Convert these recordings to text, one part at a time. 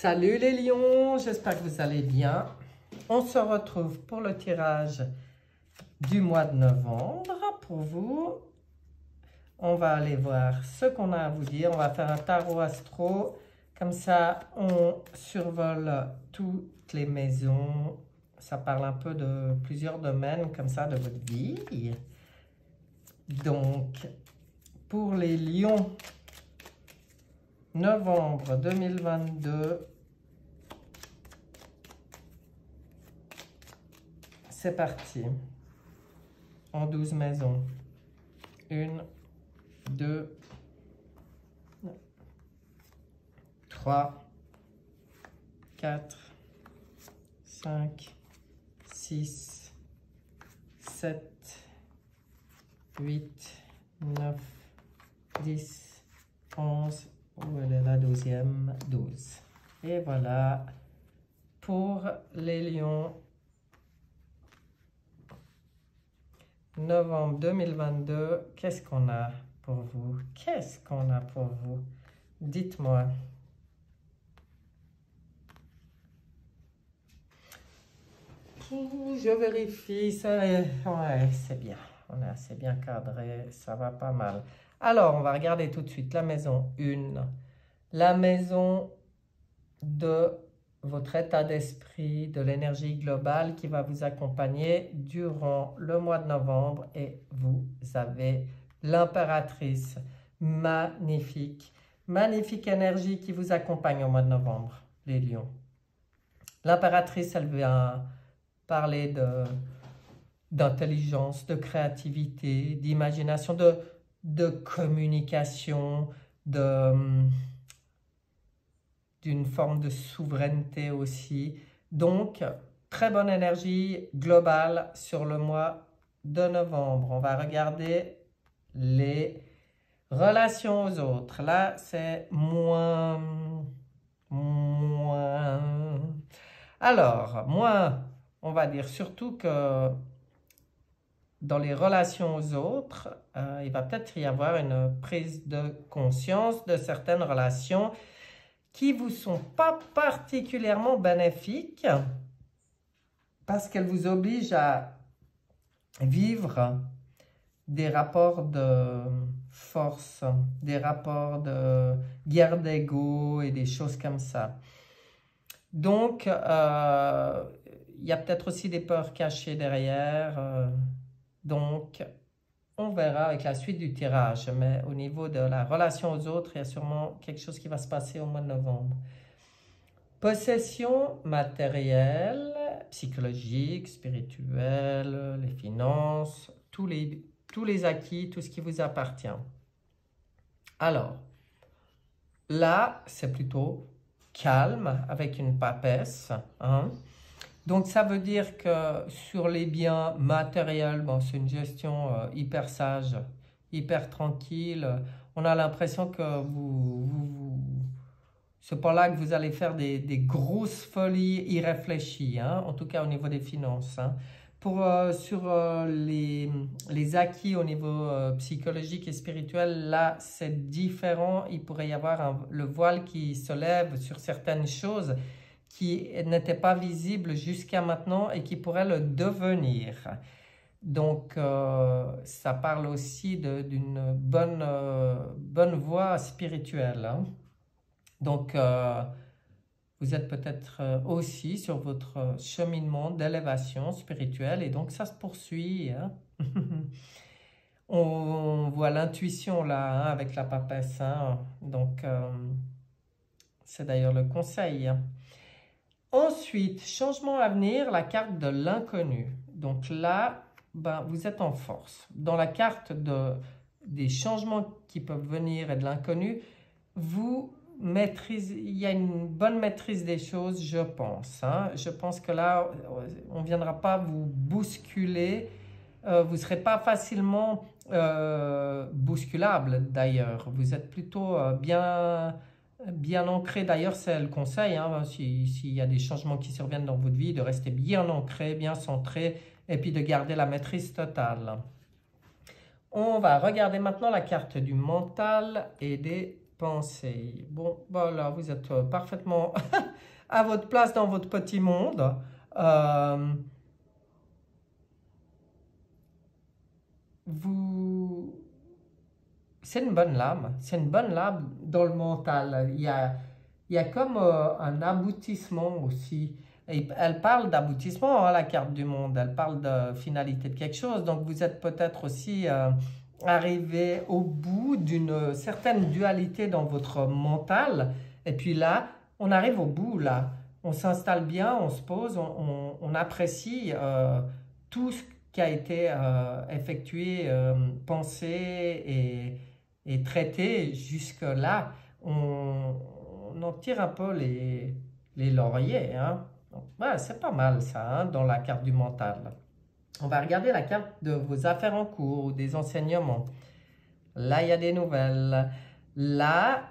Salut les lions, j'espère que vous allez bien. On se retrouve pour le tirage du mois de novembre pour vous. On va aller voir ce qu'on a à vous dire. On va faire un tarot astro. Comme ça, on survole toutes les maisons. Ça parle un peu de plusieurs domaines comme ça de votre vie. Donc, pour les lions, novembre 2022, c'est parti. En 12 maisons. 1, 2, 3, 4, 5, 6, 7, 8, 9, 10, 11, où elle est la 12e, 12. Et voilà pour les lions. Novembre 2022, qu'est-ce qu'on a pour vous? Qu'est-ce qu'on a pour vous? Dites-moi. Je vérifie, ouais, c'est bien. On est assez bien cadré, ça va pas mal. Alors, on va regarder tout de suite la maison 1. La maison de votre état d'esprit, de l'énergie globale qui va vous accompagner durant le mois de novembre. Et vous avez l'impératrice. Magnifique. Magnifique énergie qui vous accompagne au mois de novembre, les lions. L'impératrice, elle vient parler d'intelligence, de créativité, d'imagination, de communication, d'une forme de souveraineté aussi. Donc, très bonne énergie globale sur le mois de novembre. On va regarder les relations aux autres. Là, c'est moins. Alors, moins, on va dire surtout que dans les relations aux autres, il va peut-être y avoir une prise de conscience de certaines relations qui ne vous sont pas particulièrement bénéfiques parce qu'elles vous obligent à vivre des rapports de force, des rapports de guerre d'ego et des choses comme ça. Donc, il y a peut-être aussi des peurs cachées derrière. Donc, on verra avec la suite du tirage, mais au niveau de la relation aux autres, il y a sûrement quelque chose qui va se passer au mois de novembre. Possession matérielle, psychologique, spirituelle, les finances, tous les acquis, tout ce qui vous appartient. Alors, là, c'est plutôt calme avec une papesse, hein. Donc, ça veut dire que sur les biens matériels, bon, c'est une gestion hyper sage, hyper tranquille. On a l'impression que c'est pas là que vous allez faire des grosses folies irréfléchies, hein, en tout cas au niveau des finances, hein. Sur les acquis au niveau psychologique et spirituel, là, c'est différent. Il pourrait y avoir le voile qui se lève sur certaines choses qui n'était pas visible jusqu'à maintenant et qui pourrait le devenir. Donc, ça parle aussi d'une bonne voie spirituelle, hein. Donc, vous êtes peut-être aussi sur votre cheminement d'élévation spirituelle et donc ça se poursuit, hein. On voit l'intuition là, hein, avec la papesse, hein. Donc, c'est d'ailleurs le conseil, hein. Ensuite, changement à venir, la carte de l'inconnu. Donc là, ben, vous êtes en force. Dans la carte des changements qui peuvent venir et de l'inconnu, vous maîtrisez, il y a une bonne maîtrise des choses, je pense, hein. Je pense que là, on ne viendra pas vous bousculer. Vous ne serez pas facilement bousculable d'ailleurs. Vous êtes plutôt bien ancré, d'ailleurs c'est le conseil, hein, s'il y a des changements qui surviennent dans votre vie, de rester bien ancré, bien centré, et puis de garder la maîtrise totale. On va regarder maintenant la carte du mental et des pensées. Bon, voilà, vous êtes parfaitement à votre place dans votre petit monde. C'est une bonne lame. C'est une bonne lame dans le mental. Il y a comme un aboutissement aussi. Et elle parle d'aboutissement, hein, la carte du monde. Elle parle de finalité de quelque chose. Donc vous êtes peut-être aussi arrivé au bout d'une certaine dualité dans votre mental. Et puis là, on arrive au bout, là. On s'installe bien, on se pose, on apprécie tout ce qui a été effectué, pensé et traité jusque-là. On en tire un peu les lauriers, hein. Donc, ouais, c'est pas mal ça, hein, dans la carte du mental. On va regarder la carte de vos affaires en cours ou des enseignements. Là, il y a des nouvelles. Là,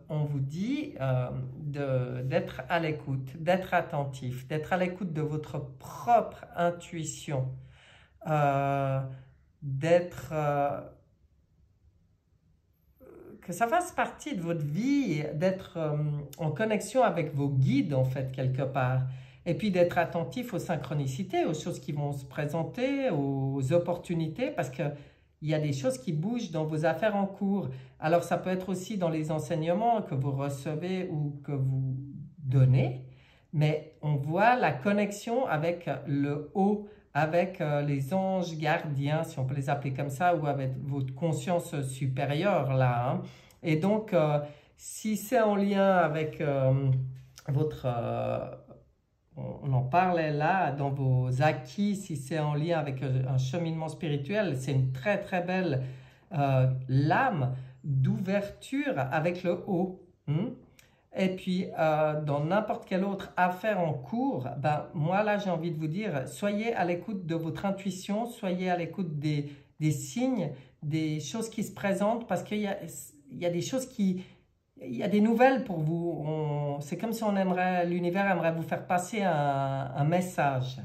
on vous dit d'être à l'écoute, d'être attentif, d'être à l'écoute de votre propre intuition, d'être... que ça fasse partie de votre vie, d'être en connexion avec vos guides, en fait, quelque part. Et puis d'être attentif aux synchronicités, aux choses qui vont se présenter, aux opportunités, parce qu'il y a des choses qui bougent dans vos affaires en cours. Alors, ça peut être aussi dans les enseignements que vous recevez ou que vous donnez, mais on voit la connexion avec le haut, avec les anges gardiens, si on peut les appeler comme ça, ou avec votre conscience supérieure, là, hein. Et donc, si c'est en lien avec votre... on en parlait là, dans vos acquis, si c'est en lien avec un cheminement spirituel, c'est une très très belle lame d'ouverture avec le haut. Et puis, dans n'importe quelle autre affaire en cours, ben, moi là j'ai envie de vous dire, soyez à l'écoute de votre intuition, soyez à l'écoute des signes, des choses qui se présentent, parce qu'il y a des choses qui... Il y a des nouvelles pour vous. C'est comme si l'univers aimerait vous faire passer un message.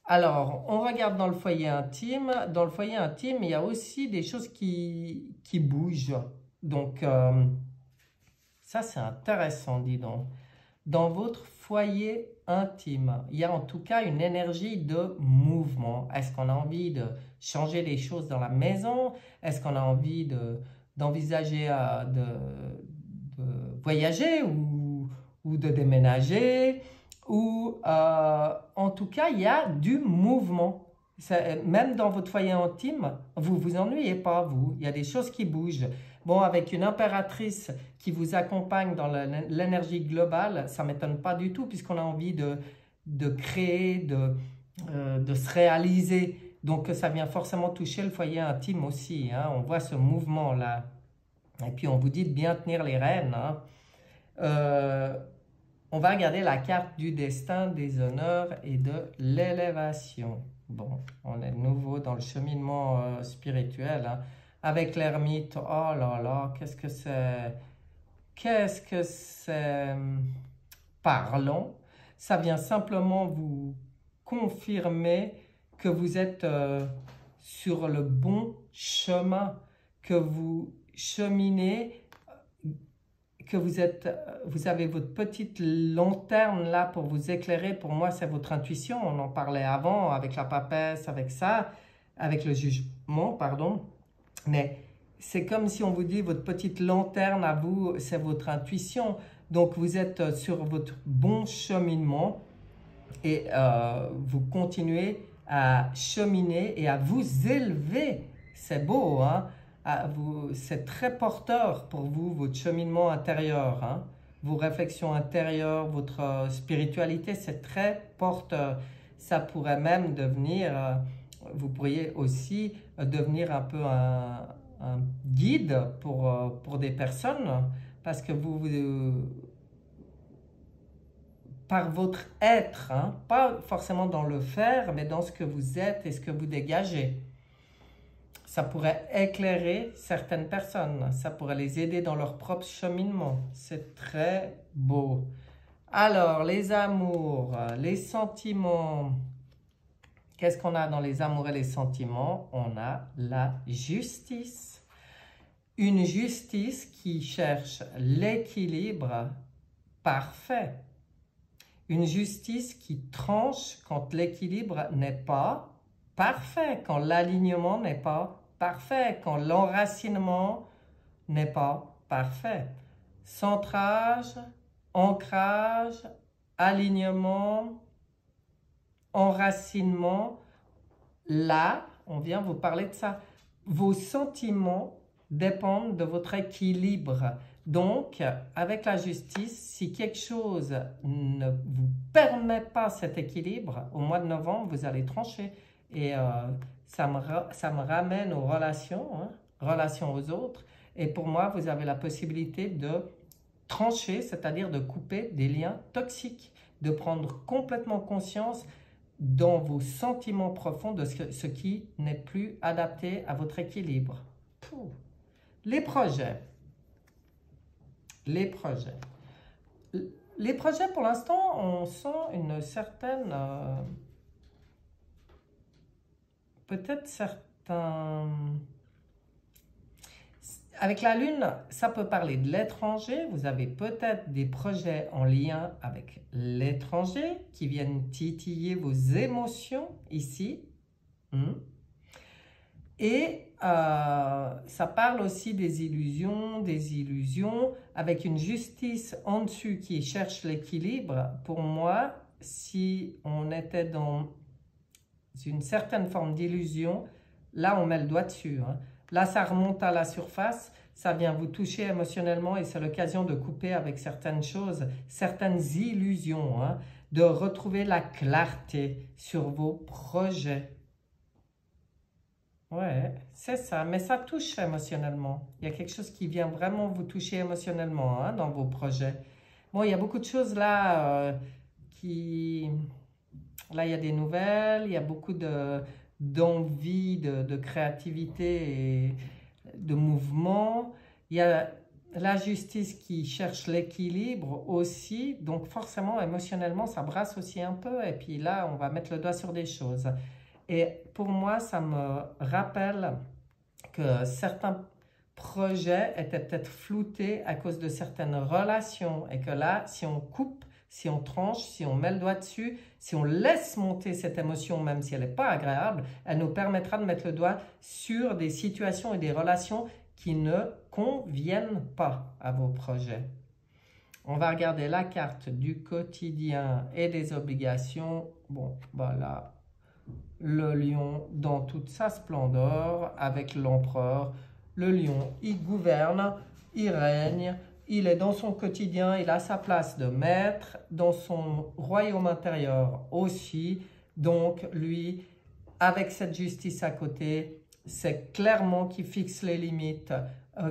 Alors, on regarde dans le foyer intime. Dans le foyer intime, il y a aussi des choses qui bougent. Donc, ça, c'est intéressant, dis donc. Dans votre foyer intime, il y a en tout cas une énergie de mouvement. Est-ce qu'on a envie de changer les choses dans la maison? Est-ce qu'on a envie d'envisager de voyager ou de déménager? Ou en tout cas, il y a du mouvement. Même dans votre foyer intime, vous vous ennuyez pas, vous. Il y a des choses qui bougent. Bon, avec une impératrice qui vous accompagne dans l'énergie globale, ça ne m'étonne pas du tout, puisqu'on a envie de créer, de se réaliser. Donc, ça vient forcément toucher le foyer intime aussi, hein. On voit ce mouvement-là. Et puis, on vous dit de bien tenir les rênes, hein. On va regarder la carte du destin, des honneurs et de l'élévation. Bon, on est de nouveau dans le cheminement spirituel, hein. Avec l'ermite, oh là là, qu'est-ce que c'est? Qu'est-ce que c'est? Parlons. Ça vient simplement vous confirmer que vous êtes sur le bon chemin, que vous cheminez, que vous avez votre petite lanterne là pour vous éclairer. Pour moi, c'est votre intuition. On en parlait avant avec la papesse, avec ça, avec le jugement, pardon. Mais c'est comme si on vous dit votre petite lanterne à vous, c'est votre intuition. Donc, vous êtes sur votre bon cheminement et vous continuez à cheminer et à vous élever. C'est beau, hein? C'est très porteur pour vous, votre cheminement intérieur, hein? Vos réflexions intérieures, votre spiritualité, c'est très porteur. Ça pourrait même devenir, vous pourriez aussi devenir un peu un guide pour des personnes, parce que par votre être, hein, pas forcément dans le faire, mais dans ce que vous êtes et ce que vous dégagez. Ça pourrait éclairer certaines personnes, ça pourrait les aider dans leur propre cheminement. C'est très beau. Alors, les amours, les sentiments. Qu'est-ce qu'on a dans les amours et les sentiments? On a la justice. une justice qui cherche l'équilibre parfait. Une justice qui tranche quand l'équilibre n'est pas parfait, quand l'alignement n'est pas parfait, quand l'enracinement n'est pas parfait. Centrage, ancrage, alignement, enracinement. Là, on vient vous parler de ça. Vos sentiments dépendent de votre équilibre. Donc, avec la justice, si quelque chose ne vous permet pas cet équilibre, au mois de novembre, vous allez trancher. Et ça me ramène aux relations, hein, relations aux autres. Et pour moi, vous avez la possibilité de trancher, c'est-à-dire de couper des liens toxiques, de prendre complètement conscience dans vos sentiments profonds de ce qui n'est plus adapté à votre équilibre. Pouh. Les projets. Les projets. Les projets, pour l'instant, on sent une certaine... peut-être certains... Avec la Lune, ça peut parler de l'étranger. Vous avez peut-être des projets en lien avec l'étranger qui viennent titiller vos émotions ici. Et ça parle aussi des illusions, avec une justice en dessus qui cherche l'équilibre. Pour moi, si on était dans une certaine forme d'illusion, là on met le doigt dessus, hein. Là, ça remonte à la surface, ça vient vous toucher émotionnellement et c'est l'occasion de couper avec certaines choses, certaines illusions, hein, de retrouver la clarté sur vos projets. Ouais, c'est ça, mais ça touche émotionnellement. Il y a quelque chose qui vient vraiment vous toucher émotionnellement, hein, dans vos projets. Bon, il y a beaucoup de choses là qui... Là, il y a des nouvelles, il y a beaucoup d'envie, de créativité et de mouvement. Il y a la justice qui cherche l'équilibre aussi, donc forcément, émotionnellement, ça brasse aussi un peu. Et puis là, on va mettre le doigt sur des choses. Et pour moi, ça me rappelle que certains projets étaient peut-être floutés à cause de certaines relations. Et que là, si on coupe, si on tranche, si on met le doigt dessus, si on laisse monter cette émotion, même si elle n'est pas agréable, elle nous permettra de mettre le doigt sur des situations et des relations qui ne conviennent pas à vos projets. On va regarder la carte du quotidien et des obligations. Bon, voilà, le lion dans toute sa splendeur avec l'empereur. Le lion, il gouverne, il règne. Il est dans son quotidien, il a sa place de maître, dans son royaume intérieur aussi. Donc, lui, avec cette justice à côté, c'est clairement qu'il fixe les limites,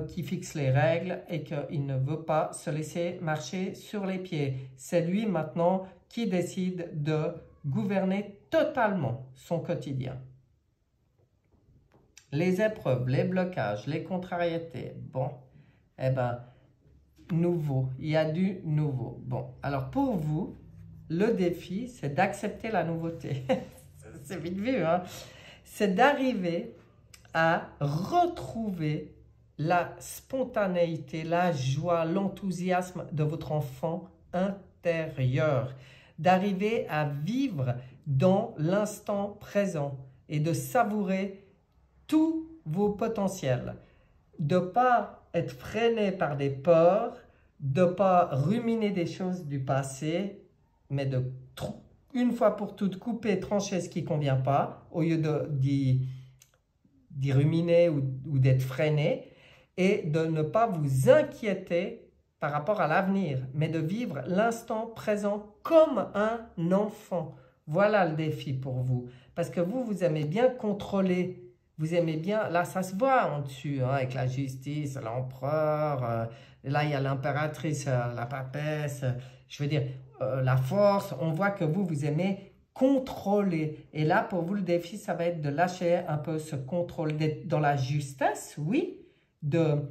qu'il fixe les règles et qu'il ne veut pas se laisser marcher sur les pieds. C'est lui maintenant qui décide de gouverner totalement son quotidien. Les épreuves, les blocages, les contrariétés, bon, eh ben... nouveau, il y a du nouveau. Bon, alors pour vous, le défi, c'est d'accepter la nouveauté. C'est vite vu, hein? C'est d'arriver à retrouver la spontanéité, la joie, l'enthousiasme de votre enfant intérieur. D'arriver à vivre dans l'instant présent et de savourer tous vos potentiels. De ne pas être freiné par des peurs, de ne pas ruminer des choses du passé, mais de, une fois pour toutes, couper, trancher ce qui ne convient pas, au lieu d'y ruminer ou d'être freiné, et de ne pas vous inquiéter par rapport à l'avenir, mais de vivre l'instant présent comme un enfant. Voilà le défi pour vous, parce que vous aimez bien contrôler. Vous aimez bien, là ça se voit en dessus, hein, avec la justice, l'empereur, là il y a l'impératrice, la papesse, je veux dire, la force. On voit que vous aimez contrôler. Et là, pour vous, le défi, ça va être de lâcher un peu ce contrôle, d'être dans la justesse, oui, de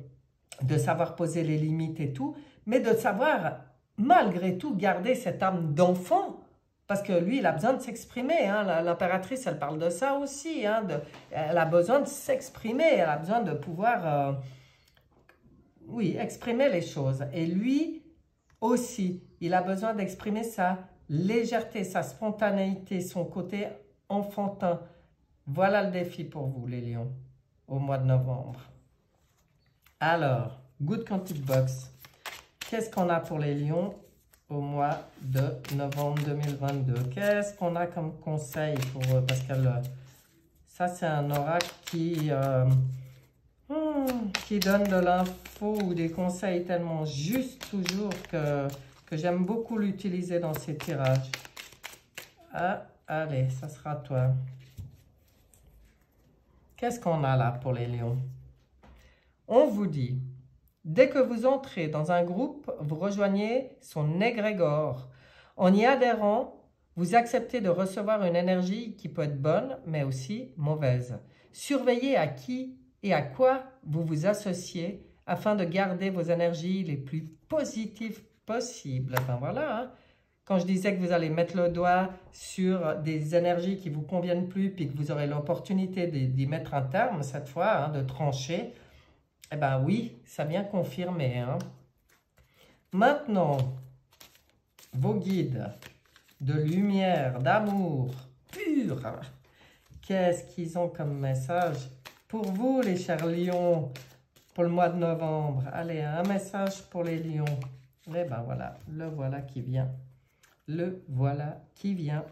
savoir poser les limites et tout, mais de savoir, malgré tout, garder cette âme d'enfant. Parce que lui, il a besoin de s'exprimer, hein. L'impératrice, elle parle de ça aussi, hein, elle a besoin de s'exprimer, elle a besoin de pouvoir oui, exprimer les choses. Et lui aussi, il a besoin d'exprimer sa légèreté, sa spontanéité, son côté enfantin. Voilà le défi pour vous, les lions, au mois de novembre. Alors, Good Quantic Box. Qu'est-ce qu'on a pour les lions au mois de novembre 2022? Qu'est-ce qu'on a comme conseil pour eux? Parce que ça, c'est un oracle qui donne de l'info ou des conseils tellement justes toujours que j'aime beaucoup l'utiliser dans ces tirages. Ah, allez, ça sera toi. Qu'est-ce qu'on a là pour les lions? On vous dit, dès que vous entrez dans un groupe, vous rejoignez son égrégore. En y adhérant, vous acceptez de recevoir une énergie qui peut être bonne, mais aussi mauvaise. Surveillez à qui et à quoi vous vous associez afin de garder vos énergies les plus positives possibles. Ben voilà, hein. Quand je disais que vous allez mettre le doigt sur des énergies qui ne vous conviennent plus, puis que vous aurez l'opportunité d'y mettre un terme cette fois, hein, de trancher, eh bien oui, ça vient confirmer. Hein. Maintenant, vos guides de lumière, d'amour pur, qu'est-ce qu'ils ont comme message pour vous, les chers lions, pour le mois de novembre? Allez, un message pour les lions. Eh bien voilà, le voilà qui vient. Le voilà qui vient.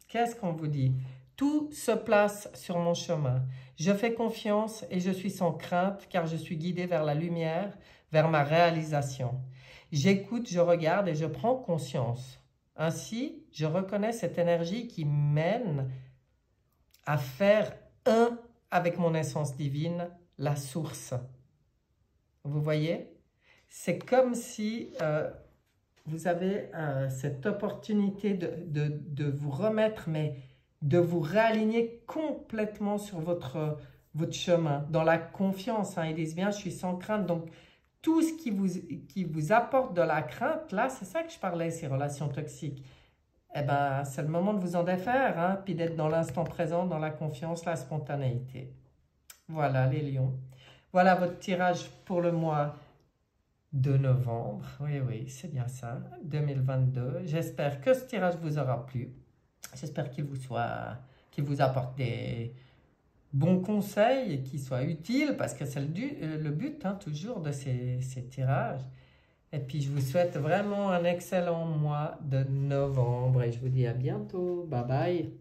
Qu'est-ce qu'on vous dit? Tout se place sur mon chemin. Je fais confiance et je suis sans crainte car je suis guidé vers la lumière, vers ma réalisation. J'écoute, je regarde et je prends conscience. Ainsi, je reconnais cette énergie qui mène à faire un avec mon essence divine, la source. Vous voyez? C'est comme si vous avez cette opportunité de vous remettre, mais de vous réaligner complètement sur votre chemin, dans la confiance. Hein. Ils disent bien, je suis sans crainte. Donc, tout ce qui vous apporte de la crainte, là, c'est ça que je parlais, ces relations toxiques. Eh bien, c'est le moment de vous en défaire, hein, puis d'être dans l'instant présent, dans la confiance, la spontanéité. Voilà, les lions. Voilà votre tirage pour le mois de novembre. Oui, oui, c'est bien ça, 2022. J'espère que ce tirage vous aura plu. J'espère qu'il vous apporte des bons conseils et qu'il soit utile, parce que c'est le but, hein, toujours, de ces tirages. Et puis, je vous souhaite vraiment un excellent mois de novembre et je vous dis à bientôt. Bye bye.